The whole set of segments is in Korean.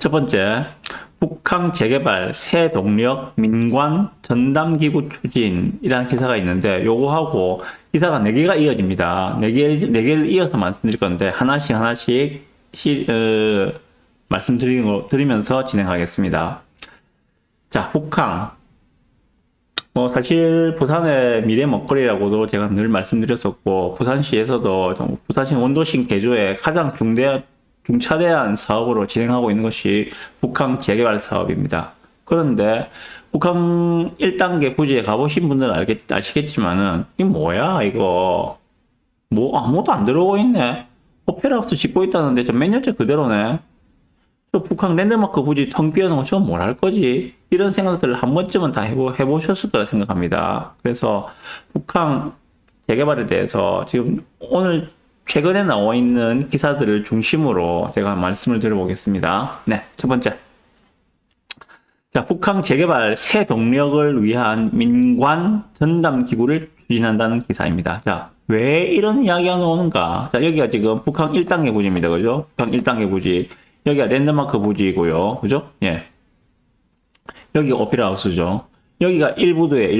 첫 번째, 북항 재개발 새 동력 민관 전담기구 추진이라는 기사가 있는데 요거하고 기사가 4개가 이어집니다. 4개를 이어서 말씀드릴 건데 하나씩 말씀드리면서 진행하겠습니다. 자, 북항. 사실 부산의 미래 먹거리라고도 제가 늘 말씀드렸었고 부산시에서도 부산시 원도심 개조에 가장 중차대한 사업으로 진행하고 있는 것이 북항 재개발 사업입니다. 그런데 북항 1단계 부지에 가보신 분들은 아시겠지만은 이게 뭐야 이거 뭐 아무것도 안 들어오고 있네. 오페라하우스 짓고 있다는데 저 몇 년째 그대로네. 저 북한 랜드마크 부지 텅 비어놓은 거 저건 뭘 할 거지? 이런 생각들을 한 번쯤은 다 해보셨을 거라 생각합니다. 그래서 북한 재개발에 대해서 지금 오늘 최근에 나와 있는 기사들을 중심으로 제가 말씀을 드려보겠습니다. 네, 첫 번째. 자, 북한 재개발 새 동력을 위한 민관 전담 기구를 추진한다는 기사입니다. 자, 왜 이런 이야기가 나오는가? 자, 여기가 지금 북한 1단계 부지입니다. 그죠? 북한 1단계 부지. 여기가 랜드마크 부지이고요. 그죠? 예. 여기가 오페라하우스죠. 여기가 1부도에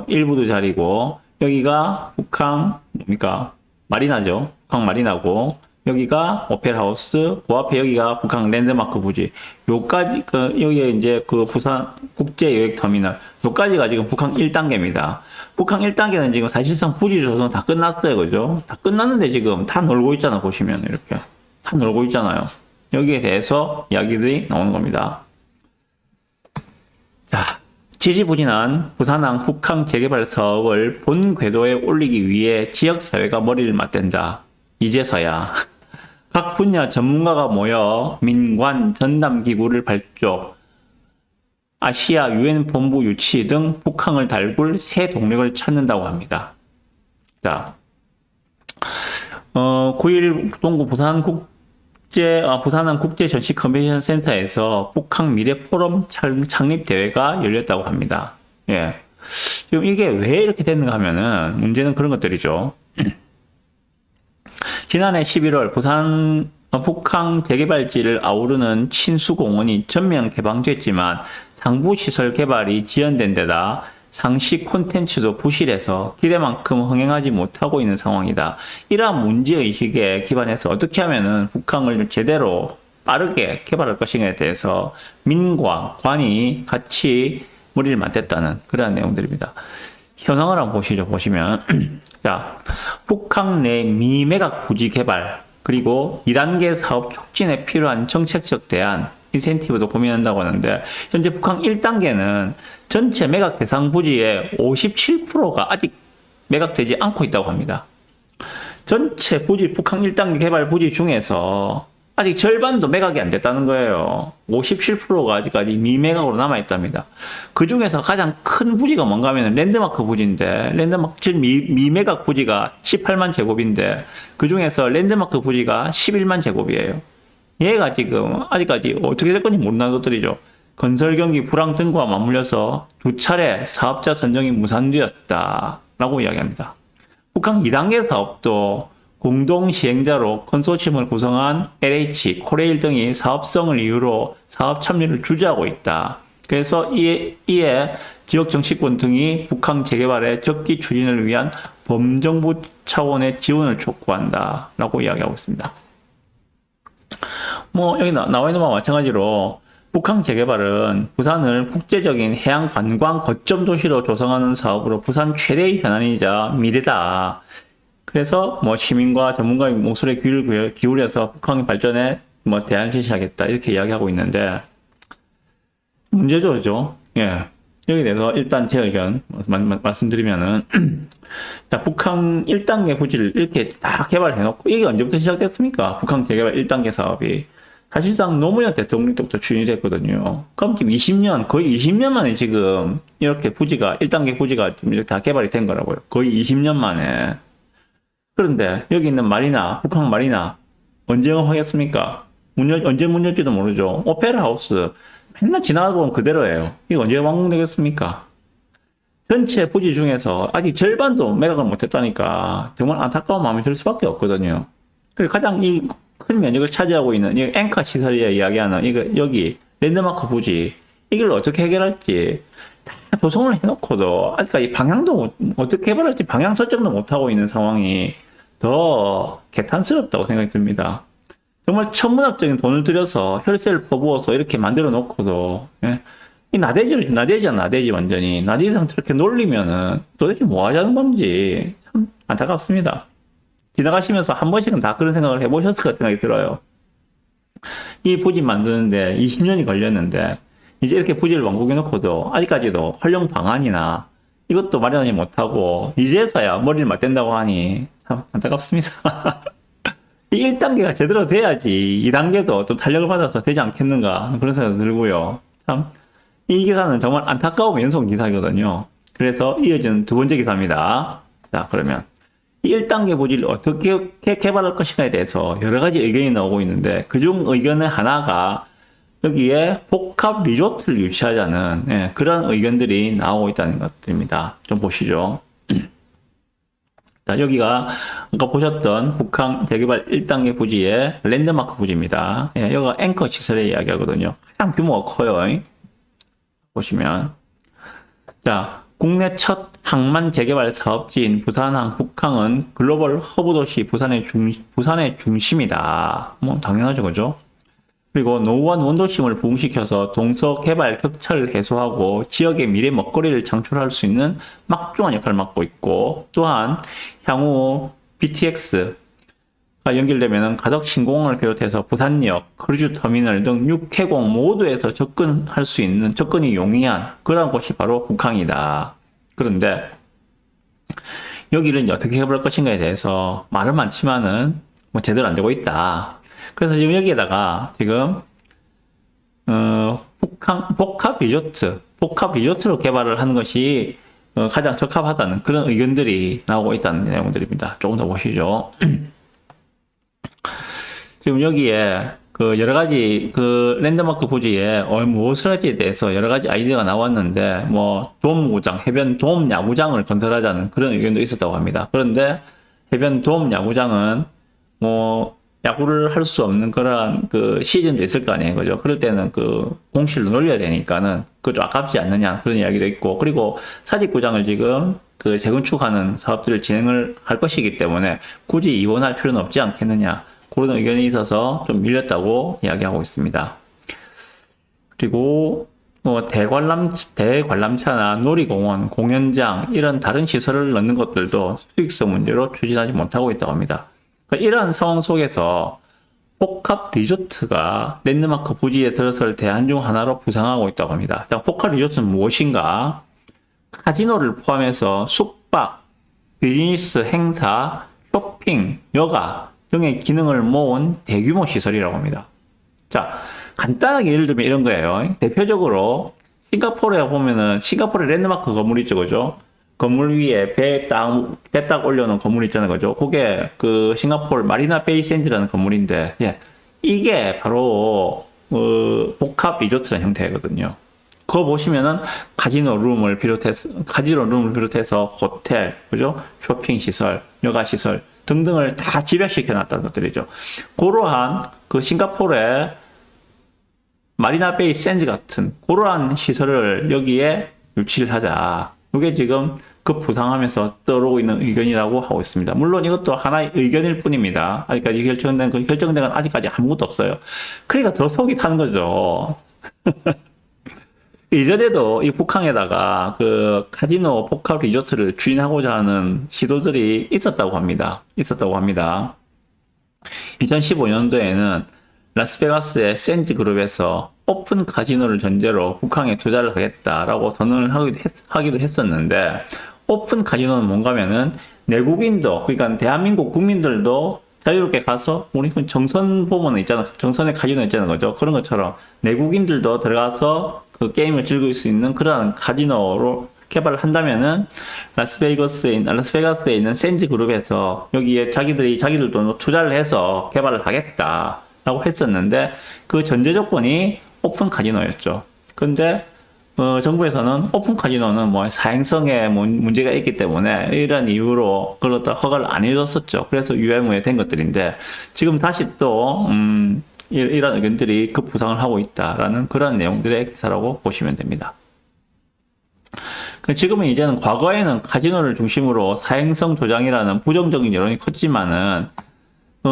1부도 자리고, 여기가 북한, 뭡니까? 마리나죠. 북한 마리나고, 여기가 오페라하우스, 그 앞에 여기가 북한 랜드마크 부지. 요까지, 여기에 이제 부산 국제여객터미널. 요까지가 지금 북한 1단계입니다. 북한 1단계는 지금 사실상 부지 조성 다 끝났어요. 그죠? 다 끝났는데 지금 다 놀고 있잖아. 보시면 이렇게. 다 놀고 있잖아요. 여기에 대해서 이야기들이 나오는 겁니다. 자, 지지부진한 부산항 북항 재개발 사업을 본 궤도에 올리기 위해 지역사회가 머리를 맞댄다. 이제서야 각 분야 전문가가 모여 민관 전담기구를 발족, 아시아 유엔 본부 유치 등 북항을 달굴 새 동력을 찾는다고 합니다. 자, 9일 동구 부산항 국제 전시 컨벤션 센터에서 북한 미래 포럼 창립 대회가 열렸다고 합니다. 예. 지금 이게 왜 이렇게 됐는가 하면은 문제는 그런 것들이죠. 지난해 11월 북한 재개발지를 아우르는 친수공원이 전면 개방됐지만 상부시설 개발이 지연된 데다 상시 콘텐츠도 부실해서 기대만큼 흥행하지 못하고 있는 상황이다. 이러한 문제의식에 기반해서 어떻게 하면은 북한을 제대로 빠르게 개발할 것인가에 대해서 민과 관이 같이 머리를 맞댔다는 그러한 내용들입니다. 현황을 한번 보시죠. 보시면 자, 북한 내 미매각 부지 개발 그리고 2단계 사업 촉진에 필요한 정책적 대안 인센티브도 고민한다고 하는데 현재 북한 1단계는 전체 매각 대상 부지의 57%가 아직 매각되지 않고 있다고 합니다. 전체 부지 북한 1단계 개발 부지 중에서 아직 절반도 매각이 안 됐다는 거예요. 57%가 아직까지 미매각으로 남아있답니다. 그 중에서 가장 큰 부지가 뭔가 하면 랜드마크 부지인데 랜드마크 미매각 부지가 18만 제곱인데 그 중에서 랜드마크 부지가 11만 제곱이에요. 얘가 지금 아직까지 어떻게 될 건지 모르는 것들이죠. 건설 경기 불황 등과 맞물려서 2차례 사업자 선정이 무산되었다라고 이야기합니다. 북한 2단계 사업도 공동 시행자로 컨소시엄을 구성한 LH, 코레일 등이 사업성을 이유로 사업 참여를 주저하고 있다. 그래서 이에 지역 정치권 등이 북한 재개발의 적기 추진을 위한 범정부 차원의 지원을 촉구한다라고 이야기하고 있습니다. 여기 나와 있는 바와 마찬가지로 북한 재개발은 부산을 국제적인 해양 관광 거점 도시로 조성하는 사업으로 부산 최대의 현안이자 미래다. 그래서 시민과 전문가의 목소리에 귀를 기울여서 북한의 발전에 대안을 제시하겠다 이렇게 이야기하고 있는데 문제죠, 그죠? 예. 여기 대해서 일단 제 의견 말씀드리면은 자, 북한 1단계 부지를 이렇게 다 개발해놓고 이게 언제부터 시작됐습니까? 북한 재개발 1단계 사업이 사실상 노무현 대통령 때부터 추진이 됐거든요. 그럼 지금 거의 20년 만에 지금 이렇게 1단계 부지가 이렇게 다 개발이 된 거라고요. 거의 20년 만에. 그런데 여기 있는 마리나, 북한 마리나 언제 영업하겠습니까? 언제 문 열지도 모르죠. 오페라 하우스 맨날 지나가고 보면 그대로예요. 이거 언제 완공되겠습니까? 전체 부지 중에서 아직 절반도 매각을 못했다니까 정말 안타까운 마음이 들 수밖에 없거든요. 그래서 가장 이 큰 면적을 차지하고 있는 이 앵커 시설이야 이야기하는 이거 여기 랜드마크 부지 이걸 어떻게 해결할지 다 조성을 해놓고도 아직까지 방향도 어떻게 개발할지 방향 설정도 못하고 있는 상황이 더 개탄스럽다고 생각이 듭니다. 정말 천문학적인 돈을 들여서 혈세를 퍼부어서 이렇게 만들어 놓고도 예? 이 나대지 완전히 나대지 상태로 이렇게 놀리면은 도대체 뭐 하자는 건지 참 안타깝습니다. 지나가시면서 한 번씩은 다 그런 생각을 해보셨을 것 생각이 들어요. 이 부지 만드는데 20년이 걸렸는데 이제 이렇게 부지를 완공해 놓고도 아직까지도 활용 방안이나 이것도 마련하지 못하고 이제서야 머리를 맞댄다고 하니 참 안타깝습니다. 이 1단계가 제대로 돼야지 2단계도 또 탄력을 받아서 되지 않겠는가 그런 생각이 들고요. 참 이 기사는 정말 안타까운 연속 기사거든요. 그래서 이어지는 두 번째 기사입니다. 자, 그러면 이 1단계 부지를 어떻게 개발할 것인가에 대해서 여러 가지 의견이 나오고 있는데 그중 의견의 하나가 여기에 복합 리조트를 유치하자는 그런 의견들이 나오고 있다는 것들입니다. 좀 보시죠. 자, 여기가 아까 보셨던 북한 재개발 1단계 부지의 랜드마크 부지입니다. 여기가 앵커 시설의 이야기하거든요. 가장 규모가 커요. 보시면 자, 국내 첫 항만 재개발 사업지인 부산항 북항은 글로벌 허브 도시 부산의 중심이다. 뭐 당연하죠, 그죠? 그리고 노후한 원도심을 부흥시켜서 동서 개발 격차를 해소하고 지역의 미래 먹거리를 창출할 수 있는 막중한 역할을 맡고 있고 또한 향후 BTX가 연결되면 가덕 신공항을 비롯해서 부산역, 크루즈 터미널 등 6회공 모두에서 접근할 수 있는 접근이 용이한 그런 곳이 바로 북항이다. 그런데 여기를 어떻게 해볼 것인가에 대해서 말은 많지만은 뭐 제대로 안 되고 있다. 그래서 지금 여기에다가 지금 복합 리조트로 개발을 하는 것이 가장 적합하다는 그런 의견들이 나오고 있다는 내용들입니다. 조금 더 보시죠. 지금 여기에 그 여러 가지 그 랜드마크 부지에 무엇을 할지에 대해서 여러 가지 아이디어가 나왔는데 뭐 돔구장, 해변 돔 야구장을 건설하자는 그런 의견도 있었다고 합니다. 그런데 해변 돔 야구장은 뭐 야구를 할 수 없는 그런 그 시즌도 있을 거 아니에요, 그죠? 그럴 때는 그 공실로 놀려야 되니까는 그좀 아깝지 않느냐 그런 이야기도 있고 그리고 사직구장을 지금 그 재건축하는 사업들을 진행을 할 것이기 때문에 굳이 이원할 필요는 없지 않겠느냐 그런 의견이 있어서 좀 밀렸다고 이야기하고 있습니다. 그리고 뭐 대관람차나 놀이공원, 공연장 이런 다른 시설을 넣는 것들도 수익성 문제로 추진하지 못하고 있다고 합니다. 이러한 상황 속에서 복합 리조트가 랜드마크 부지에 들어설 대안 중 하나로 부상하고 있다고 합니다. 복합 리조트는 무엇인가? 카지노를 포함해서 숙박, 비즈니스 행사, 쇼핑, 여가 등의 기능을 모은 대규모 시설이라고 합니다. 자, 간단하게 예를 들면 이런 거예요. 대표적으로 싱가포르에 보면은 싱가포르 랜드마크 건물 있죠, 그죠? 건물 위에 배 딱 올려놓은 건물 있잖아요, 그죠? 그게 그 싱가포르 마리나 베이 샌즈라는 건물인데, 이게 바로 복합 리조트라는 형태거든요. 그거 보시면은 카지노 룸을 비롯해서 호텔, 그죠? 쇼핑 시설, 여가 시설 등등을 다 집약시켜 놨다는 것들이죠. 그러한 그 싱가포르의 마리나 베이 샌즈 같은 그러한 시설을 여기에 유치를 하자. 이게 지금 급부상하면서 떠오르고 있는 의견이라고 하고 있습니다. 물론 이것도 하나의 의견일 뿐입니다. 아직까지 결정된 건 아직까지 아무것도 없어요. 그러니까 더 속이 타는 거죠. 이전에도 이 북항에다가 그 카지노 복합 리조트를 추진하고자 하는 시도들이 있었다고 합니다. 2015년도에는 라스베가스의 샌즈 그룹에서 오픈 카지노를 전제로 북한에 투자를 하겠다라고 선언을 하기도 했었는데 오픈 카지노는 뭔가면은 내국인도 그러니까 대한민국 국민들도 자유롭게 가서 우리 정선 보면 있잖아, 정선의 카지노 있잖아요, 그죠? 그런 것처럼 내국인들도 들어가서 그 게임을 즐길 수 있는 그러한 카지노로 개발을 한다면은 라스베가스에 있는 샌즈 그룹에서 여기에 자기들도 투자를 해서 개발을 하겠다라고 했었는데 그 전제 조건이 오픈 카지노였죠. 근데 정부에서는 오픈 카지노는 뭐 사행성에 문제가 있기 때문에 이런 이유로 그걸 다 허가를 안 해줬었죠. 그래서 유예무에 된 것들인데 지금 다시 또 이런 의견들이 급부상을 하고 있다라는 그런 내용들의 기사라고 보시면 됩니다. 지금은 이제는 과거에는 카지노를 중심으로 사행성 조장이라는 부정적인 여론이 컸지만은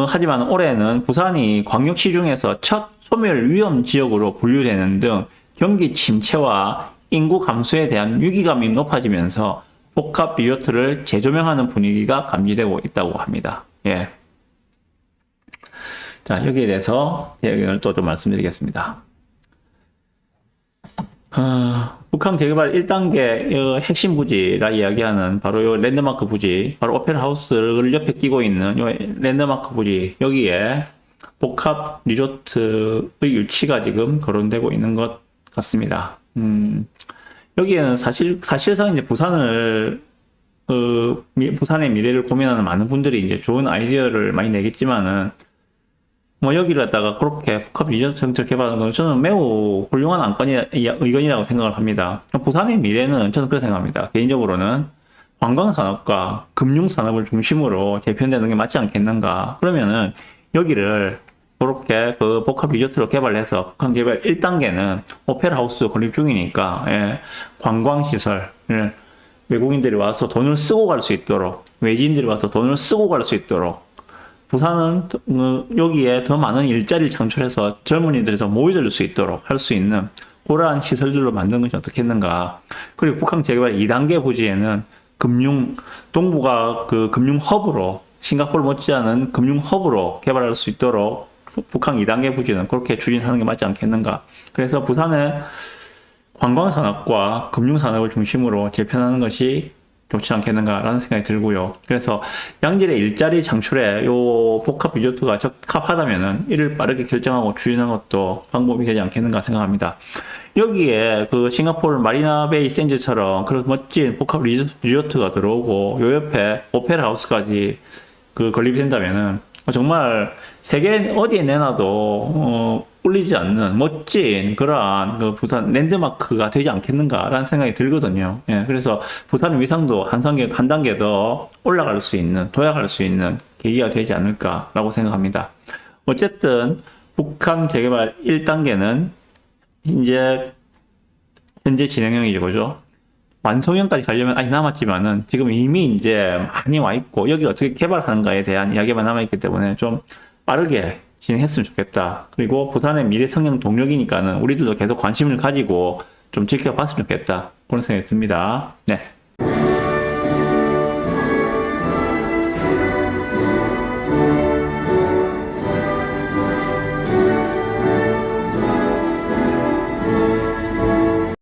하지만 올해는 부산이 광역시 중에서 첫 소멸 위험 지역으로 분류되는 등 경기 침체와 인구 감소에 대한 위기감이 높아지면서 복합 리조트를 재조명하는 분위기가 감지되고 있다고 합니다. 예. 자, 여기에 대해서 제 의견을 또 좀 말씀드리겠습니다. 북한 재개발 1단계 핵심 부지라 이야기하는 바로 요 랜드마크 부지, 바로 오페라 하우스를 옆에 끼고 있는 요 랜드마크 부지, 여기에 복합 리조트의 유치가 지금 거론되고 있는 것 같습니다. 여기에는 사실상 이제 부산의 미래를 고민하는 많은 분들이 이제 좋은 아이디어를 많이 내겠지만은, 뭐 여기를 갖다가 그렇게 복합 리조트 정책을 개발하는 건 저는 매우 훌륭한 의견이라고 생각을 합니다. 부산의 미래는 저는 그렇게 생각합니다. 개인적으로는 관광산업과 금융산업을 중심으로 재편되는 게 맞지 않겠는가. 그러면은 여기를 그렇게 그 복합 리조트로 개발해서 북한 개발 1단계는 오페라 하우스 건립 중이니까, 예, 관광시설, 예, 외국인들이 와서 돈을 쓰고 갈 수 있도록, 외지인들이 와서 돈을 쓰고 갈 수 있도록, 부산은 여기에 더 많은 일자리를 창출해서 젊은이들이 더 모여들 수 있도록 할 수 있는 그러한 시설들로 만드는 것이 어떻겠는가. 그리고 북한 재개발 2단계 부지에는 동부가 그 금융 허브로, 싱가포르 못지않은 금융 허브로 개발할 수 있도록 북한 2단계 부지는 그렇게 추진하는 게 맞지 않겠는가. 그래서 부산의 관광산업과 금융산업을 중심으로 재편하는 것이 좋지 않겠는가라는 생각이 들고요. 그래서 양질의 일자리 창출에 요 복합 리조트가 적합하다면은 이를 빠르게 결정하고 추진하는 것도 방법이 되지 않겠는가 생각합니다. 여기에 그 싱가포르 마리나베이 샌즈처럼 그런 멋진 복합 리조트가 들어오고 요 옆에 오페라 하우스까지 그 건립이 된다면은 정말 세계 어디에 내놔도 꿀리지 않는 멋진 그러한 그 부산 랜드마크가 되지 않겠는가라는 생각이 들거든요. 예, 그래서 부산 위상도 한 단계 더 올라갈 수 있는, 도약할 수 있는 계기가 되지 않을까라고 생각합니다. 어쨌든 북한 재개발 1단계는 이제 현재 진행형이죠, 그죠? 완성형까지 가려면 아직 남았지만은 지금 이미 이제 많이 와 있고 여기 어떻게 개발하는가에 대한 이야기만 남아 있기 때문에 좀 빠르게 진행했으면 좋겠다. 그리고 부산의 미래 성장 동력이니까는 우리들도 계속 관심을 가지고 좀 지켜봤으면 좋겠다. 그런 생각이 듭니다. 네.